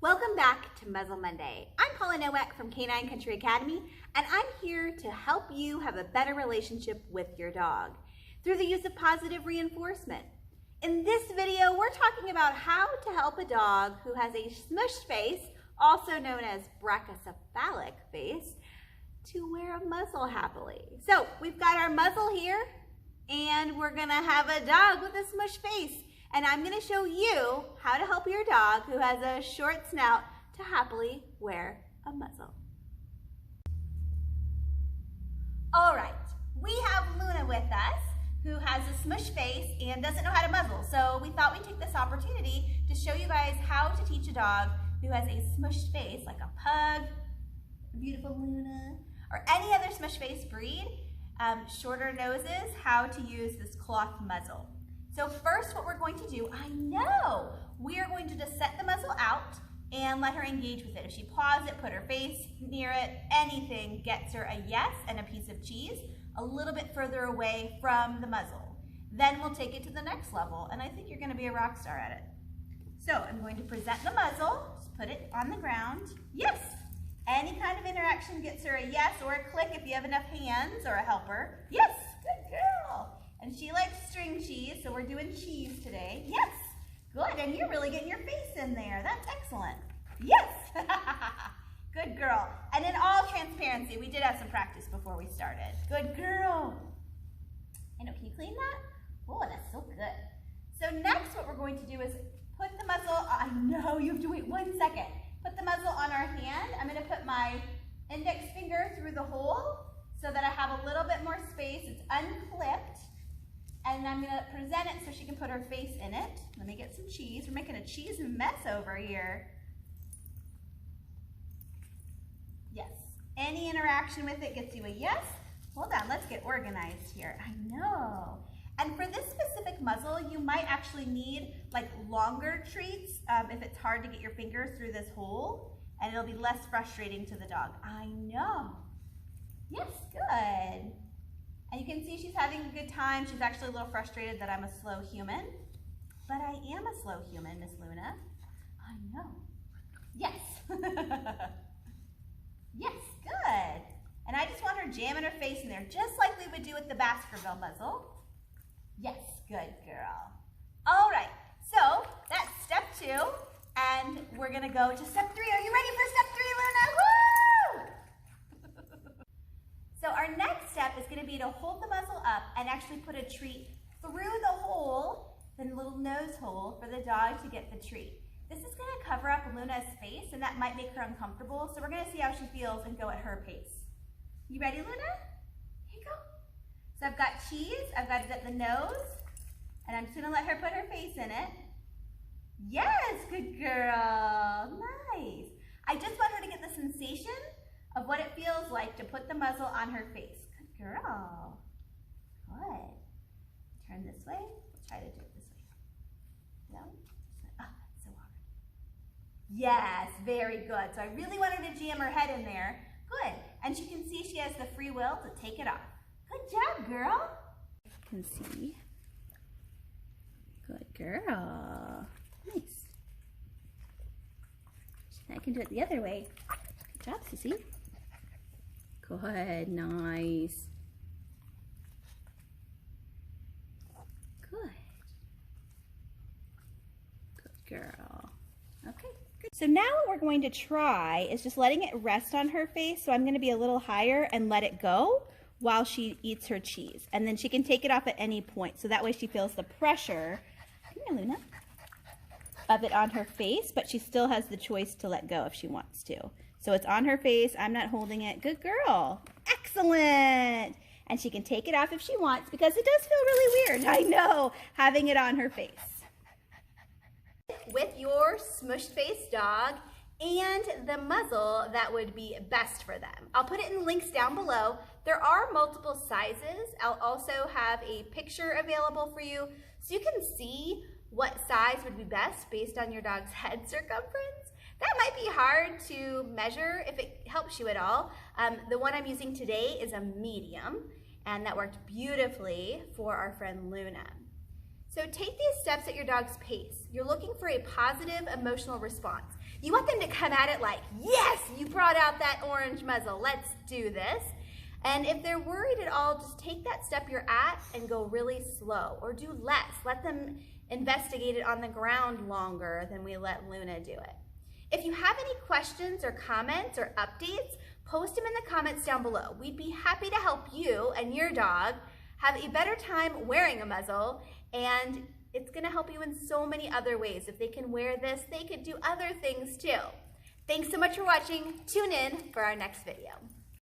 Welcome back to Muzzle Monday. I'm Paula Nowak from Canine Country Academy, and I'm here to help you have a better relationship with your dog through the use of positive reinforcement. In this video, we're talking about how to help a dog who has a smushed face, also known as brachycephalic face, to wear a muzzle happily. So we've got our muzzle here, and we're gonna have a dog with a smushed face. And I'm going to show you how to help your dog who has a short snout to happily wear a muzzle. All right, we have Luna with us who has a smushed face and doesn't know how to muzzle. So we thought we'd take this opportunity to show you guys how to teach a dog who has a smushed face, like a pug, beautiful Luna, or any other smushed face breed, shorter noses, how to use this cloth muzzle. So first what we're going to do, we are going to just set the muzzle out and let her engage with it. If she paws it, put her face near it, anything gets her a yes and a piece of cheese a little bit further away from the muzzle. Then we'll take it to the next level, and I think you're gonna be a rock star at it. So I'm going to present the muzzle, just put it on the ground. Yes, any kind of interaction gets her a yes or a click if you have enough hands or a helper. Yes, good girl. And she likes string cheese, so we're doing cheese today. Yes, good, and you're really getting your face in there. That's excellent. Yes, good girl. And in all transparency, we did have some practice before we started. Good girl. I know, can you clean that? Oh, that's so good. So next what we're going to do is put the muzzle, I know, you have to wait 1 second. Put the muzzle on our hand. I'm gonna put my index finger through the hole so that I have a little bit more space. It's unclipped. And I'm gonna present it so she can put her face in it. Let me get some cheese. We're making a cheese mess over here. Yes, any interaction with it gets you a yes. Hold on, let's get organized here. I know. And for this specific muzzle, you might actually need like longer treats if it's hard to get your fingers through this hole, and it'll be less frustrating to the dog. I know. Yes, good. And you can see she's having a good time. She's actually a little frustrated that I'm a slow human. But I am a slow human, Miss Luna. I know. Yes. Yes, good. And I just want her jamming her face in there, just like we would do with the Baskerville muzzle. Yes, good girl. All right, so that's step 2. And we're gonna go to step 3. Are you ready for step 3, Luna? Woo! So our next step is going to be to hold the muzzle up and actually put a treat through the hole, the little nose hole, for the dog to get the treat. This is going to cover up Luna's face, and that might make her uncomfortable, so we're going to see how she feels and go at her pace. You ready, Luna? Here you go. So I've got cheese, I've got it at the nose, and I'm just going to let her put her face in it. Yes, good girl. Nice. I just want her to get the sensation of what it feels like to put the muzzle on her face. Good girl. Good. Turn this way. We'll try to do it this way. No? Oh, that's so hard. Yes, very good. So I really want her to jam her head in there. Good. And she can see she has the free will to take it off. Good job, girl. You can see. Good girl. Nice. I can do it the other way. Good job, Sissy. Good, nice. Good. Good girl. Okay, good. So now what we're going to try is just letting it rest on her face. So I'm going to be a little higher and let it go while she eats her cheese. And then she can take it off at any point. So that way she feels the pressure, come here, Luna, of it on her face, but she still has the choice to let go if she wants to. So it's on her face, I'm not holding it. Good girl. Excellent. And she can take it off if she wants, because it does feel really weird, I know, having it on her face. With your smushed face dog and the muzzle that would be best for them. I'll put it in links down below. There are multiple sizes. I'll also have a picture available for you so you can see what size would be best based on your dog's head circumference. That might be hard to measure if it helps you at all. The one I'm using today is a medium, and that worked beautifully for our friend Luna. So take these steps at your dog's pace. You're looking for a positive emotional response. You want them to come at it like, yes, you brought out that orange muzzle, let's do this. And if they're worried at all, just take that step you're at and go really slow, or do less. Let them investigate it on the ground longer than we let Luna do it. If you have any questions or comments or updates, post them in the comments down below. We'd be happy to help you and your dog have a better time wearing a muzzle, and it's gonna help you in so many other ways. If they can wear this, they could do other things too. Thanks so much for watching. Tune in for our next video.